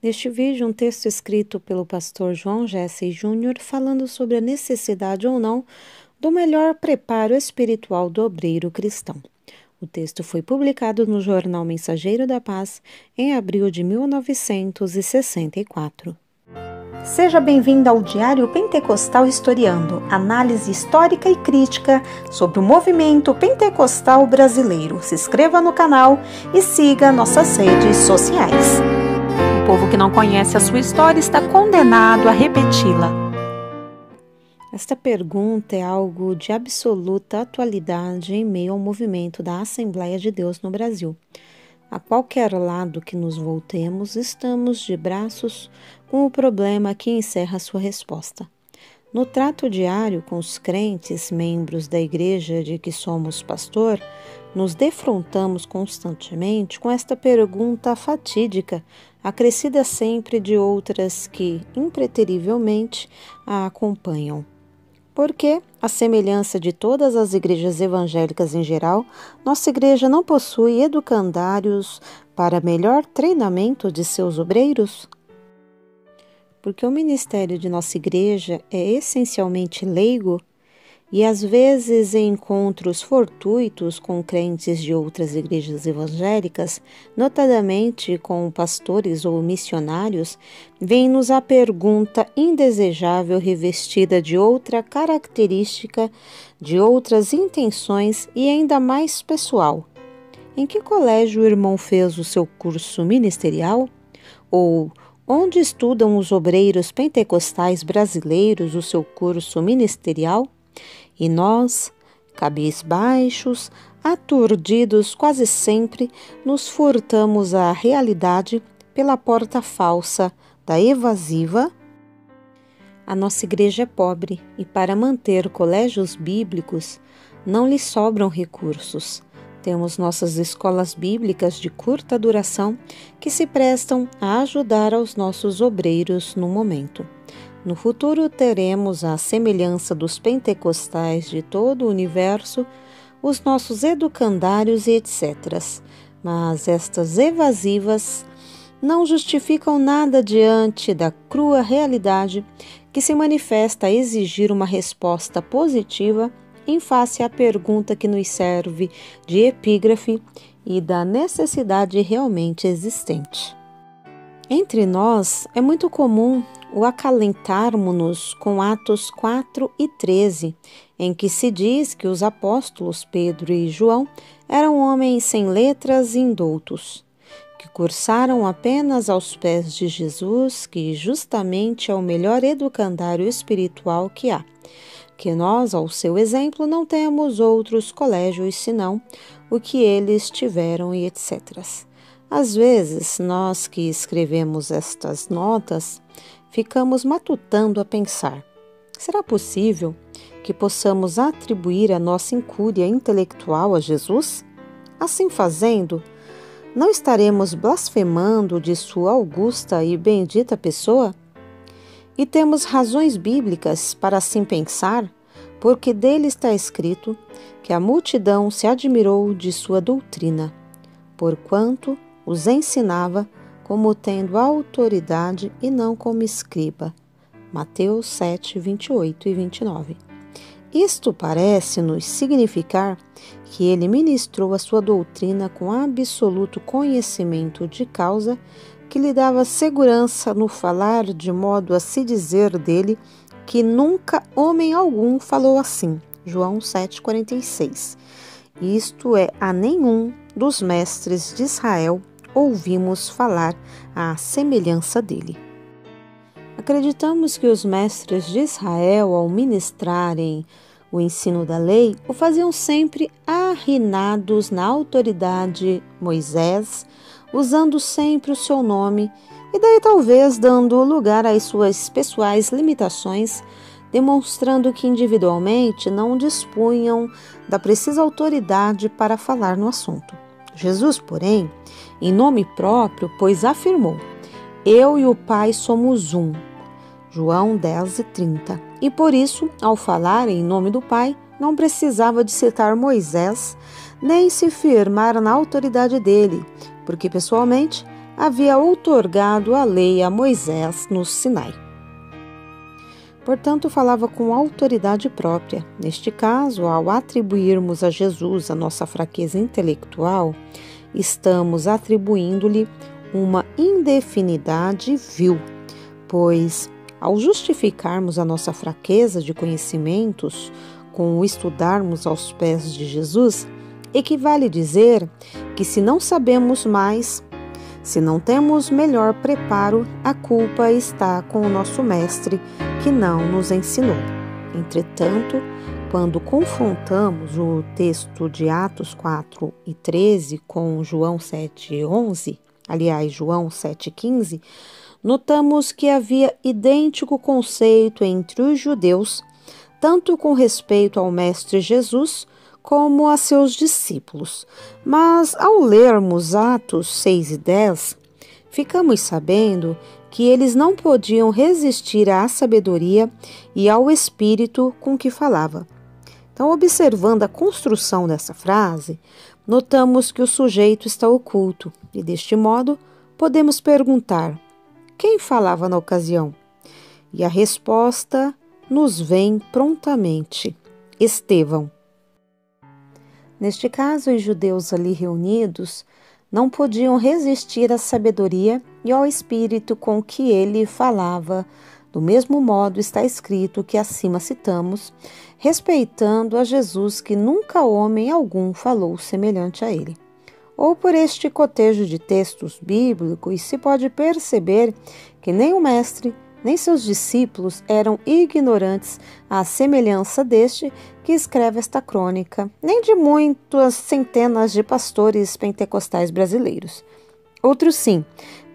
Neste vídeo, um texto escrito pelo pastor João Jesse Júnior falando sobre a necessidade ou não do melhor preparo espiritual do obreiro cristão. O texto foi publicado no jornal Mensageiro da Paz em abril de 1964. Seja bem-vindo ao Diário Pentecostal Historiando, análise histórica e crítica sobre o movimento pentecostal brasileiro. Se inscreva no canal e siga nossas redes sociais. O povo que não conhece a sua história está condenado a repeti-la. Esta pergunta é algo de absoluta atualidade em meio ao movimento da Assembleia de Deus no Brasil. A qualquer lado que nos voltemos, estamos de braços com o problema que encerra sua resposta. No trato diário com os crentes, membros da igreja de que somos pastor, nos defrontamos constantemente com esta pergunta fatídica, acrescida sempre de outras que, impreterivelmente, a acompanham. Porque, à semelhança de todas as igrejas evangélicas em geral, nossa igreja não possui educandários para melhor treinamento de seus obreiros? Porque o ministério de nossa igreja é essencialmente leigo e, às vezes, em encontros fortuitos com crentes de outras igrejas evangélicas, notadamente com pastores ou missionários, vem-nos a pergunta indesejável revestida de outra característica, de outras intenções e ainda mais pessoal. Em que colégio o irmão fez o seu curso ministerial? Ou onde estudam os obreiros pentecostais brasileiros o seu curso ministerial? E nós, cabisbaixos, aturdidos quase sempre, nos furtamos à realidade pela porta falsa da evasiva. A nossa igreja é pobre e, para manter colégios bíblicos, não lhe sobram recursos. Temos nossas escolas bíblicas de curta duração que se prestam a ajudar aos nossos obreiros no momento. No futuro teremos, à semelhança dos pentecostais de todo o universo, os nossos educandários e etc. Mas estas evasivas não justificam nada diante da crua realidade que se manifesta a exigir uma resposta positiva em face à pergunta que nos serve de epígrafe e da necessidade realmente existente. Entre nós, é muito comum o acalentarmos-nos com Atos 4 e 13, em que se diz que os apóstolos Pedro e João eram homens sem letras e indoutos, que cursaram apenas aos pés de Jesus, que justamente é o melhor educandário espiritual que há, que nós, ao seu exemplo, não temos outros colégios senão o que eles tiveram e etc. Às vezes, nós que escrevemos estas notas, ficamos matutando a pensar: será possível que possamos atribuir a nossa incúria intelectual a Jesus? Assim fazendo, não estaremos blasfemando de sua augusta e bendita pessoa? E temos razões bíblicas para assim pensar, porque dele está escrito que a multidão se admirou de sua doutrina, porquanto os ensinava como tendo autoridade e não como escriba. Mateus 7, 28 e 29. Isto parece-nos significar que ele ministrou a sua doutrina com absoluto conhecimento de causa, que lhe dava segurança no falar, de modo a se dizer dele que nunca homem algum falou assim. João 7,46. Isto é, a nenhum dos mestres de Israel ouvimos falar à semelhança dele. Acreditamos que os mestres de Israel, ao ministrarem o ensino da lei, o faziam sempre arrinados na autoridade Moisés, usando sempre o seu nome, e daí talvez dando lugar às suas pessoais limitações, demonstrando que individualmente não dispunham da precisa autoridade para falar no assunto. Jesus, porém, em nome próprio, pois afirmou: eu e o Pai somos um. João 10:30. E por isso, ao falar em nome do Pai, não precisava de citar Moisés, nem se firmar na autoridade dele, porque pessoalmente havia outorgado a lei a Moisés no Sinai. Portanto, falava com autoridade própria. Neste caso, ao atribuirmos a Jesus a nossa fraqueza intelectual, estamos atribuindo-lhe uma indefinidade vil, pois, ao justificarmos a nossa fraqueza de conhecimentos com o estudarmos aos pés de Jesus, equivale dizer que se não sabemos mais, se não temos melhor preparo, a culpa está com o nosso mestre que não nos ensinou. Entretanto, quando confrontamos o texto de Atos 4 e 13 com João 7:11, aliás, João 7:15, notamos que havia idêntico conceito entre os judeus, tanto com respeito ao Mestre Jesus, como a seus discípulos. Mas, ao lermos Atos 6 e 10, ficamos sabendo que eles não podiam resistir à sabedoria e ao espírito com que falava. Então, observando a construção dessa frase, notamos que o sujeito está oculto e, deste modo, podemos perguntar: quem falava na ocasião? E a resposta nos vem prontamente: Estevão. Neste caso, os judeus ali reunidos não podiam resistir à sabedoria e ao espírito com que ele falava. Do mesmo modo está escrito que acima citamos, respeitando a Jesus, que nunca homem algum falou semelhante a ele. Ou por este cotejo de textos bíblicos se pode perceber que nem o mestre, nem seus discípulos eram ignorantes à semelhança deste que escreve esta crônica, nem de muitas centenas de pastores pentecostais brasileiros. Outros sim,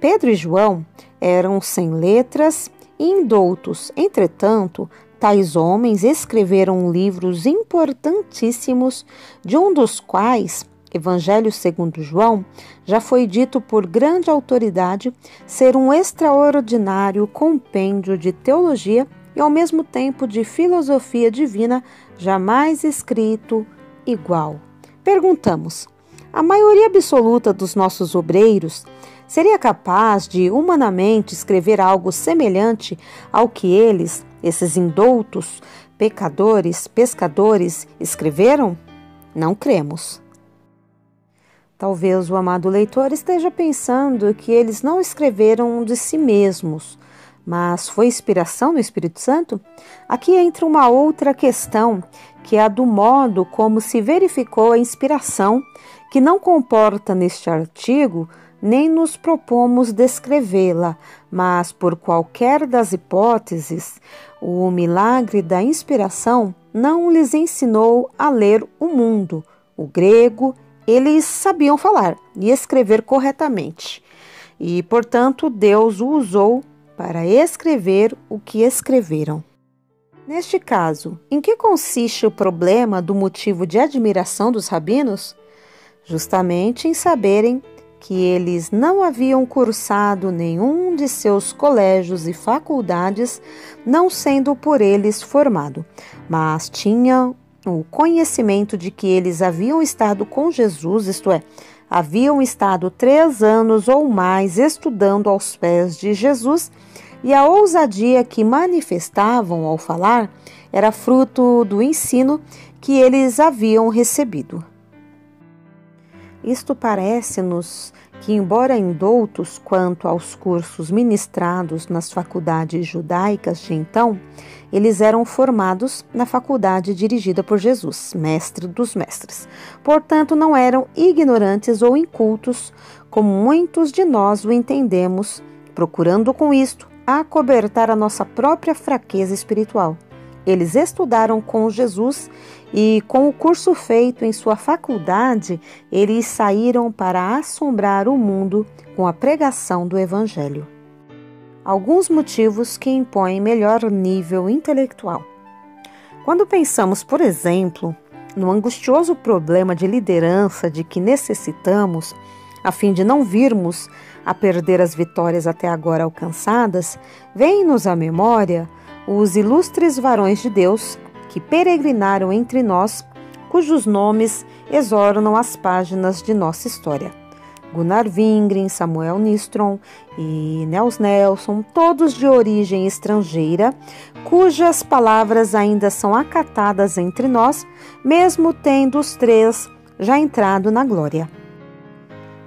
Pedro e João eram sem letras e indoutos. Entretanto, tais homens escreveram livros importantíssimos, de um dos quais, Evangelho segundo João, já foi dito por grande autoridade ser um extraordinário compêndio de teologia e ao mesmo tempo de filosofia divina jamais escrito igual. Perguntamos: a maioria absoluta dos nossos obreiros seria capaz de humanamente escrever algo semelhante ao que eles, esses indoutos, pescadores, escreveram? Não cremos. Talvez o amado leitor esteja pensando que eles não escreveram de si mesmos, mas foi inspiração do Espírito Santo? Aqui entra uma outra questão, que é a do modo como se verificou a inspiração, que não comporta neste artigo, nem nos propomos descrevê-la, mas por qualquer das hipóteses, o milagre da inspiração não lhes ensinou a ler o mundo, o grego. Eles sabiam falar e escrever corretamente e, portanto, Deus o usou para escrever o que escreveram. Neste caso, em que consiste o problema do motivo de admiração dos rabinos? Justamente em saberem que eles não haviam cursado nenhum de seus colégios e faculdades, não sendo por eles formado, mas tinham o conhecimento de que eles haviam estado com Jesus, isto é, haviam estado 3 anos ou mais estudando aos pés de Jesus, e a ousadia que manifestavam ao falar era fruto do ensino que eles haviam recebido. Isto parece-nos que, embora indoutos quanto aos cursos ministrados nas faculdades judaicas de então, eles eram formados na faculdade dirigida por Jesus, mestre dos mestres. Portanto, não eram ignorantes ou incultos, como muitos de nós o entendemos, procurando com isto acobertar a nossa própria fraqueza espiritual. Eles estudaram com Jesus e, com o curso feito em sua faculdade, eles saíram para assombrar o mundo com a pregação do Evangelho. Alguns motivos que impõem melhor nível intelectual. Quando pensamos, por exemplo, no angustioso problema de liderança de que necessitamos, a fim de não virmos a perder as vitórias até agora alcançadas, vem-nos à memória os ilustres varões de Deus que peregrinaram entre nós, cujos nomes exornam as páginas de nossa história. Gunnar Wingren, Samuel Nystrom e Nels Nelson, todos de origem estrangeira, cujas palavras ainda são acatadas entre nós, mesmo tendo os três já entrado na glória.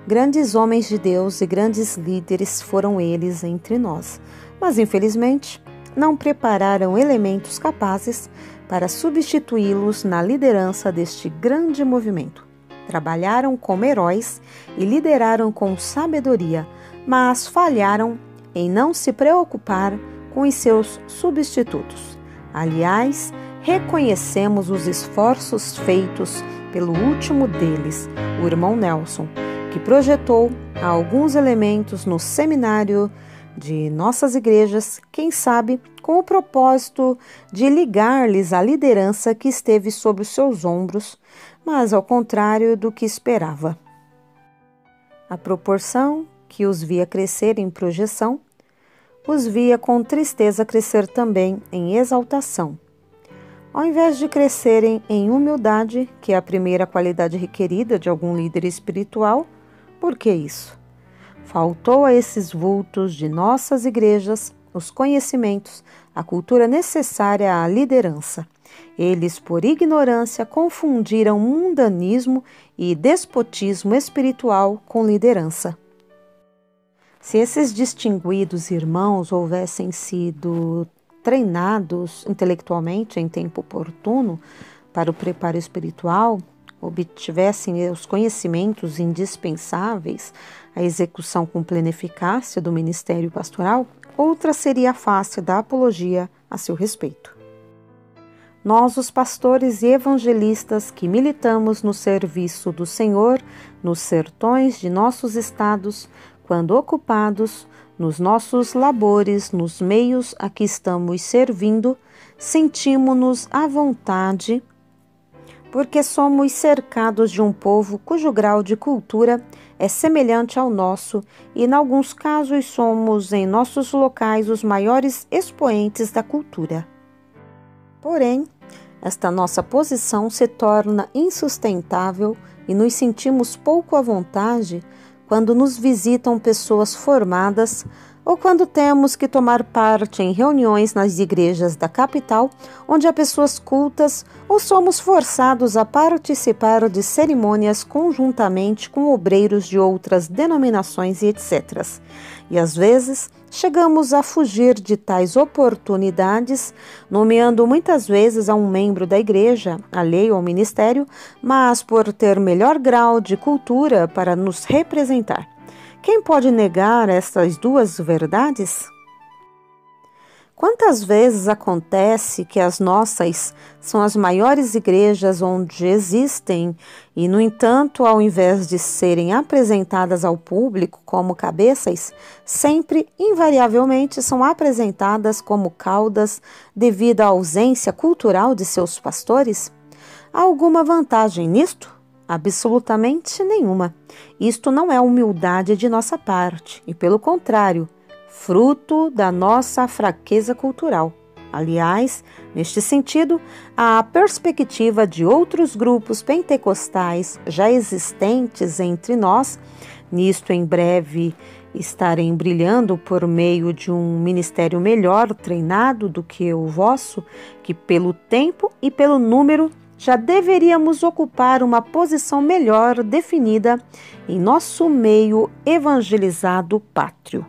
Grandes homens de Deus e grandes líderes foram eles entre nós, mas infelizmente não prepararam elementos capazes para substituí-los na liderança deste grande movimento. Trabalharam como heróis e lideraram com sabedoria, mas falharam em não se preocupar com os seus substitutos. Aliás, reconhecemos os esforços feitos pelo último deles, o irmão Nelson, que projetou alguns elementos no seminário de nossas igrejas, quem sabe com o propósito de ligar-lhes a liderança que esteve sobre os seus ombros, mas ao contrário do que esperava. A proporção que os via crescer em projeção, os via com tristeza crescer também em exaltação. Ao invés de crescerem em humildade, que é a primeira qualidade requerida de algum líder espiritual, por que isso? Faltou a esses vultos de nossas igrejas os conhecimentos, a cultura necessária à liderança. Eles, por ignorância, confundiram mundanismo e despotismo espiritual com liderança. Se esses distinguidos irmãos houvessem sido treinados intelectualmente em tempo oportuno para o preparo espiritual, obtivessem os conhecimentos indispensáveis à execução com plena eficácia do ministério pastoral, outra seria a face da apologia a seu respeito. Nós, os pastores e evangelistas que militamos no serviço do Senhor, nos sertões de nossos estados, quando ocupados nos nossos labores, nos meios a que estamos servindo, sentimos-nos à vontade, porque somos cercados de um povo cujo grau de cultura é semelhante ao nosso e, em alguns casos, somos, em nossos locais, os maiores expoentes da cultura. Porém, esta nossa posição se torna insustentável e nos sentimos pouco à vontade quando nos visitam pessoas formadas ou quando temos que tomar parte em reuniões nas igrejas da capital, onde há pessoas cultas, ou somos forçados a participar de cerimônias conjuntamente com obreiros de outras denominações e etc. E às vezes chegamos a fugir de tais oportunidades, nomeando muitas vezes a um membro da igreja, alheio ao ministério, mas por ter melhor grau de cultura para nos representar. Quem pode negar estas duas verdades? Quantas vezes acontece que as nossas são as maiores igrejas onde existem e, no entanto, ao invés de serem apresentadas ao público como cabeças, sempre, invariavelmente, são apresentadas como caudas devido à ausência cultural de seus pastores? Há alguma vantagem nisto? Absolutamente nenhuma. Isto não é humildade de nossa parte, e pelo contrário, fruto da nossa fraqueza cultural. Aliás, neste sentido, a perspectiva de outros grupos pentecostais já existentes entre nós, nisto em breve estarem brilhando por meio de um ministério melhor treinado do que o vosso, que pelo tempo e pelo número já deveríamos ocupar uma posição melhor definida em nosso meio evangelizado pátrio.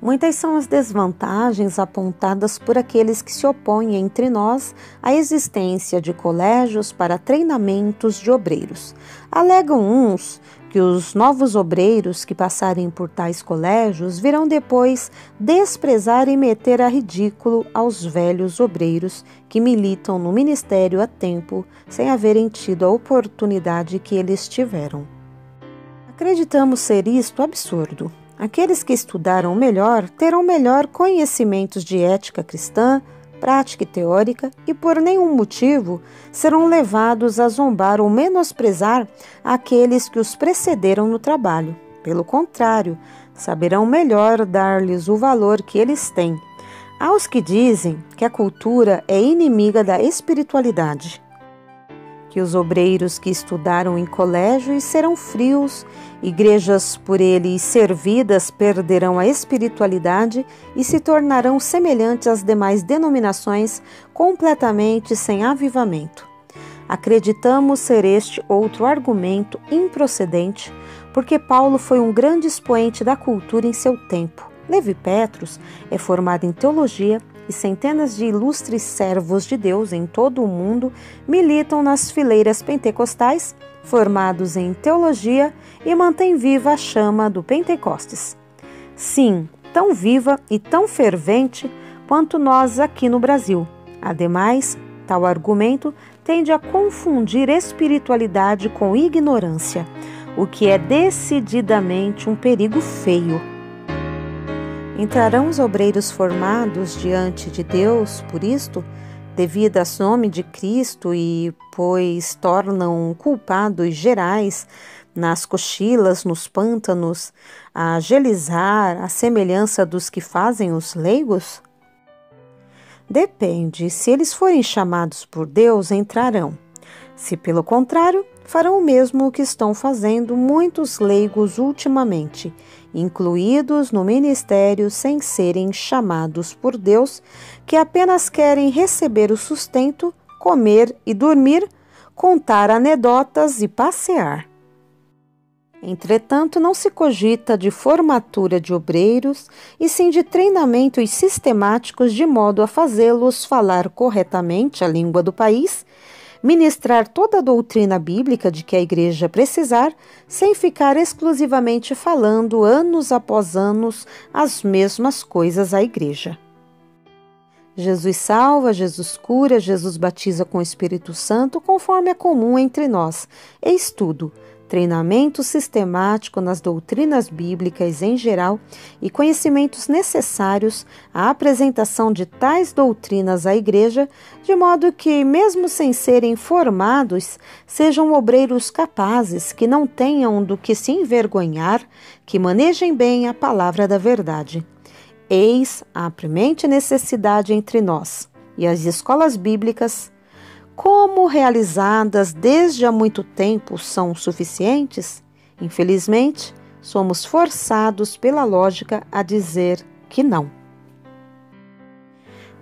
Muitas são as desvantagens apontadas por aqueles que se opõem entre nós à existência de colégios para treinamentos de obreiros. Alegam uns que os novos obreiros que passarem por tais colégios virão depois desprezar e meter a ridículo aos velhos obreiros que militam no ministério há tempo, sem haverem tido a oportunidade que eles tiveram. Acreditamos ser isto absurdo. Aqueles que estudaram melhor terão melhor conhecimentos de ética cristã, prática e teórica, e por nenhum motivo serão levados a zombar ou menosprezar aqueles que os precederam no trabalho. Pelo contrário, saberão melhor dar-lhes o valor que eles têm. Aos que dizem que a cultura é inimiga da espiritualidade, que os obreiros que estudaram em colégios serão frios, igrejas por eles servidas perderão a espiritualidade e se tornarão semelhantes às demais denominações, completamente sem avivamento. Acreditamos ser este outro argumento improcedente, porque Paulo foi um grande expoente da cultura em seu tempo. Levi Petrus é formado em teologia e centenas de ilustres servos de Deus em todo o mundo militam nas fileiras pentecostais, formados em teologia, e mantêm viva a chama do Pentecostes. Sim, tão viva e tão fervente quanto nós aqui no Brasil. Ademais, tal argumento tende a confundir espiritualidade com ignorância, o que é decididamente um perigo feio. Entrarão os obreiros formados diante de Deus por isto, devido ao nome de Cristo, e pois tornam culpados gerais nas cochilas, nos pântanos, a gelizar a semelhança dos que fazem os leigos? Depende, se eles forem chamados por Deus, entrarão. Se pelo contrário, farão o mesmo que estão fazendo muitos leigos ultimamente, incluídos no ministério sem serem chamados por Deus, que apenas querem receber o sustento, comer e dormir, contar anedotas e passear. Entretanto, não se cogita de formatura de obreiros, e sim de treinamentos sistemáticos de modo a fazê-los falar corretamente a língua do país, ministrar toda a doutrina bíblica de que a igreja precisar, sem ficar exclusivamente falando anos após anos as mesmas coisas à igreja. Jesus salva, Jesus cura, Jesus batiza com o Espírito Santo, conforme é comum entre nós. Eis tudo. Treinamento sistemático nas doutrinas bíblicas em geral e conhecimentos necessários à apresentação de tais doutrinas à igreja, de modo que, mesmo sem serem formados, sejam obreiros capazes, que não tenham do que se envergonhar, que manejem bem a palavra da verdade. Eis a premente necessidade entre nós, e as escolas bíblicas, como realizadas desde há muito tempo, são suficientes? Infelizmente, somos forçados pela lógica a dizer que não.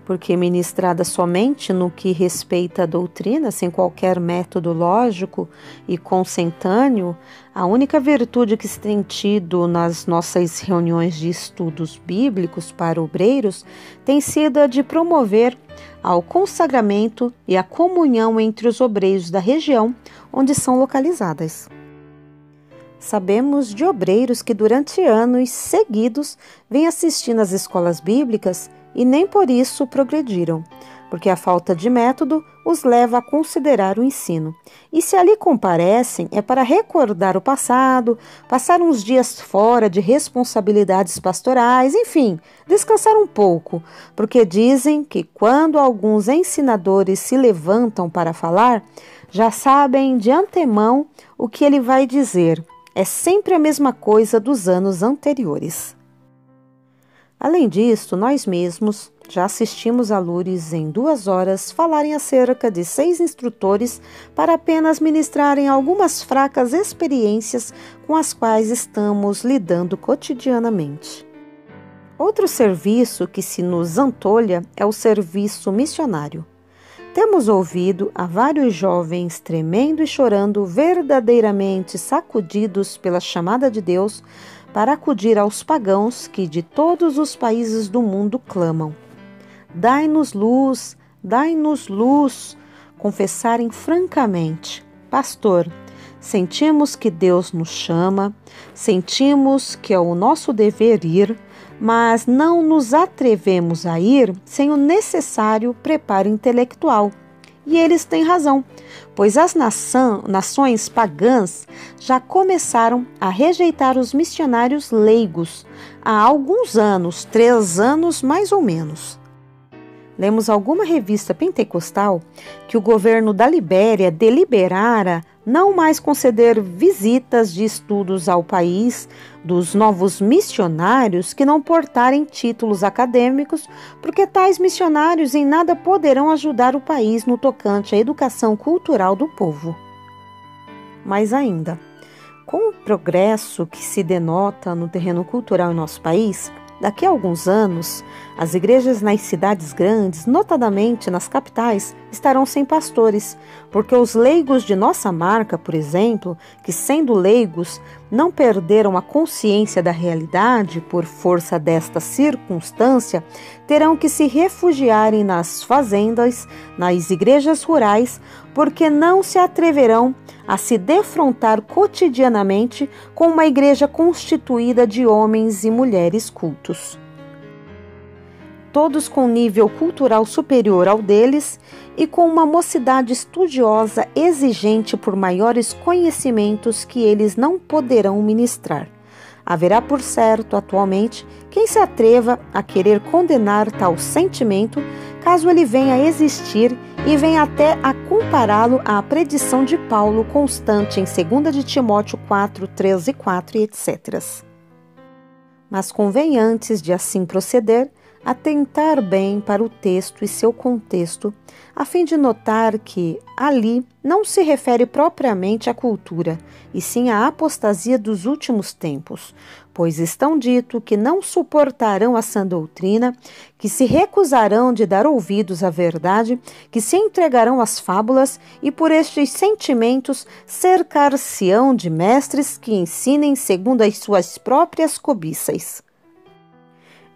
Porque ministrada somente no que respeita à doutrina, sem qualquer método lógico e consentâneo, a única virtude que se tem tido nas nossas reuniões de estudos bíblicos para obreiros tem sido a de promover ao consagramento e à comunhão entre os obreiros da região onde são localizadas. Sabemos de obreiros que durante anos seguidos vêm assistindo às escolas bíblicas e nem por isso progrediram, porque a falta de método os leva a considerar o ensino. E se ali comparecem, é para recordar o passado, passar uns dias fora de responsabilidades pastorais, enfim, descansar um pouco, porque dizem que quando alguns ensinadores se levantam para falar, já sabem de antemão o que ele vai dizer. É sempre a mesma coisa dos anos anteriores. Além disso, nós mesmos já assistimos a Loures em 2 horas falarem acerca de 6 instrutores para apenas ministrarem algumas fracas experiências com as quais estamos lidando cotidianamente. Outro serviço que se nos antolha é o serviço missionário. Temos ouvido a vários jovens tremendo e chorando, verdadeiramente sacudidos pela chamada de Deus, para acudir aos pagãos que de todos os países do mundo clamam. Dai-nos luz, confessarem francamente: pastor, sentimos que Deus nos chama, sentimos que é o nosso dever ir, mas não nos atrevemos a ir sem o necessário preparo intelectual. E eles têm razão, pois as nações pagãs já começaram a rejeitar os missionários leigos há alguns anos, 3 anos mais ou menos. Lemos alguma revista pentecostal que o governo da Libéria deliberara não mais conceder visitas de estudos ao país dos novos missionários que não portarem títulos acadêmicos, porque tais missionários em nada poderão ajudar o país no tocante à educação cultural do povo. Mais ainda, com o progresso que se denota no terreno cultural em nosso país, daqui a alguns anos, as igrejas nas cidades grandes, notadamente nas capitais, estarão sem pastores, porque os leigos de nossa marca, por exemplo, que sendo leigos, não perderam a consciência da realidade por força desta circunstância, terão que se refugiarem nas fazendas, nas igrejas rurais, porque não se atreverão a se defrontar cotidianamente com uma igreja constituída de homens e mulheres cultos. Todos com nível cultural superior ao deles e com uma mocidade estudiosa exigente por maiores conhecimentos que eles não poderão ministrar. Haverá, por certo, atualmente, quem se atreva a querer condenar tal sentimento, caso ele venha a existir e venha até a compará-lo à predição de Paulo constante em 2 de Timóteo 4, 13 e 4 e etc. Mas convém, antes de assim proceder, atentar bem para o texto e seu contexto, a fim de notar que ali não se refere propriamente à cultura, e sim à apostasia dos últimos tempos, pois estão dito que não suportarão a sã doutrina, que se recusarão de dar ouvidos à verdade, que se entregarão às fábulas e por estes sentimentos cercar-se-ão de mestres que ensinem segundo as suas próprias cobiças.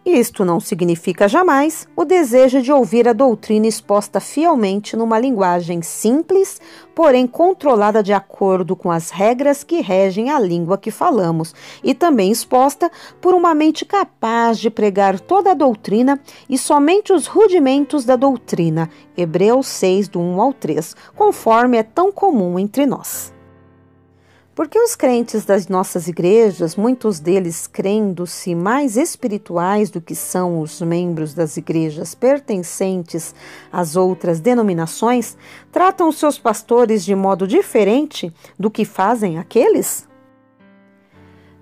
Isto não significa jamais o desejo de ouvir a doutrina exposta fielmente numa linguagem simples, porém controlada de acordo com as regras que regem a língua que falamos, e também exposta por uma mente capaz de pregar toda a doutrina e somente os rudimentos da doutrina, Hebreus 6, do 1 ao 3, conforme é tão comum entre nós. Porque os crentes das nossas igrejas, muitos deles crendo-se mais espirituais do que são os membros das igrejas pertencentes às outras denominações, tratam os seus pastores de modo diferente do que fazem aqueles?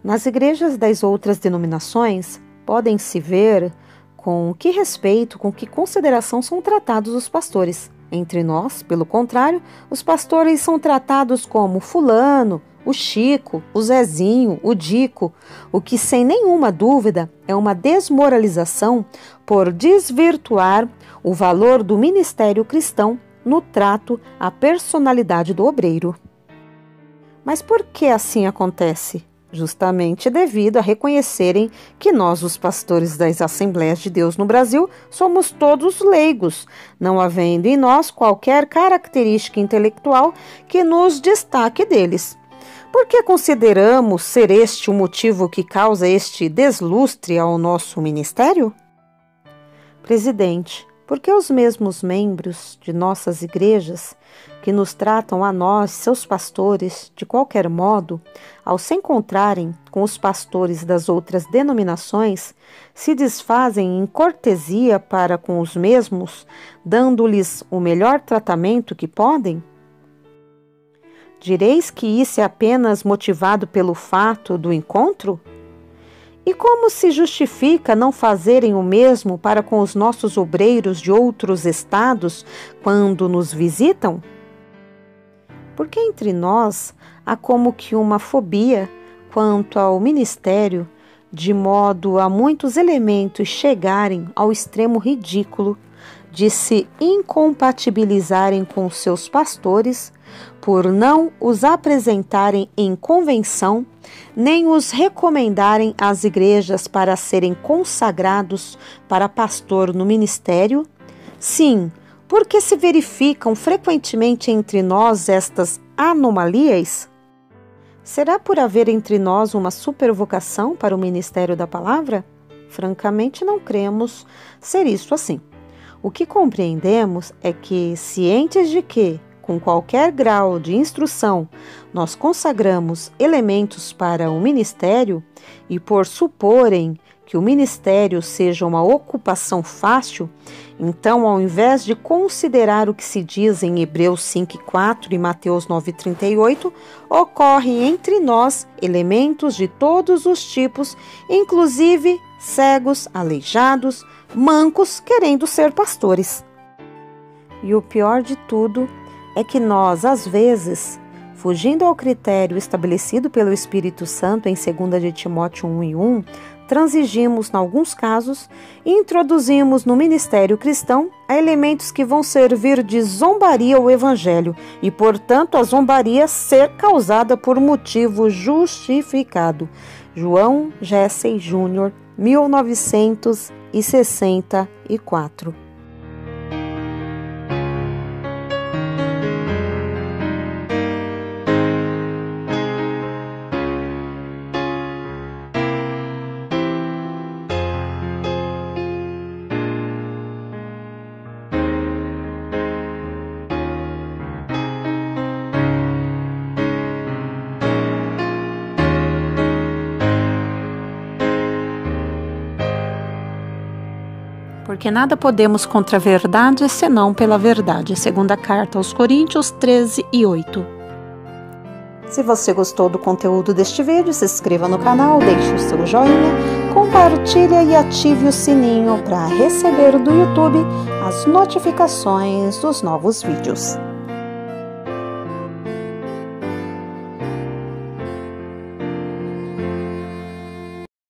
Nas igrejas das outras denominações, podem-se ver com que respeito, com que consideração são tratados os pastores. Entre nós, pelo contrário, os pastores são tratados como fulano, o Chico, o Zezinho, o Dico, o que sem nenhuma dúvida é uma desmoralização por desvirtuar o valor do ministério cristão no trato à personalidade do obreiro. Mas por que assim acontece? Justamente devido a reconhecerem que nós, os pastores das Assembleias de Deus no Brasil, somos todos leigos, não havendo em nós qualquer característica intelectual que nos destaque deles. Por que consideramos ser este o motivo que causa este deslustre ao nosso ministério? Presidente, porque os mesmos membros de nossas igrejas, que nos tratam a nós, seus pastores, de qualquer modo, ao se encontrarem com os pastores das outras denominações, se desfazem em cortesia para com os mesmos, dando-lhes o melhor tratamento que podem? Direis que isso é apenas motivado pelo fato do encontro? E como se justifica não fazerem o mesmo para com os nossos obreiros de outros estados quando nos visitam? Porque entre nós há como que uma fobia quanto ao ministério, de modo a muitos elementos chegarem ao extremo ridículo de se incompatibilizarem com seus pastores, por não os apresentarem em convenção, nem os recomendarem às igrejas para serem consagrados para pastor no ministério? Sim, porque se verificam frequentemente entre nós estas anomalias? Será por haver entre nós uma supervocação para o ministério da palavra? Francamente, não cremos ser isso assim. O que compreendemos é que, cientes de que, com qualquer grau de instrução, nós consagramos elementos para o ministério e por suporem que o ministério seja uma ocupação fácil, então, ao invés de considerar o que se diz em Hebreus 5:4 e Mateus 9:38, ocorrem entre nós elementos de todos os tipos, inclusive cegos, aleijados, mancos, querendo ser pastores. E o pior de tudo é que nós, às vezes, fugindo ao critério estabelecido pelo Espírito Santo em 2 de Timóteo 1:1, transigimos, em alguns casos, e introduzimos no ministério cristão elementos que vão servir de zombaria ao Evangelho e, portanto, a zombaria ser causada por motivo justificado. João Jessey Júnior, 1964. Porque nada podemos contra a verdade, senão pela verdade. Segunda carta aos Coríntios 13:8. Se você gostou do conteúdo deste vídeo, se inscreva no canal, deixe o seu joinha, compartilhe e ative o sininho para receber do YouTube as notificações dos novos vídeos.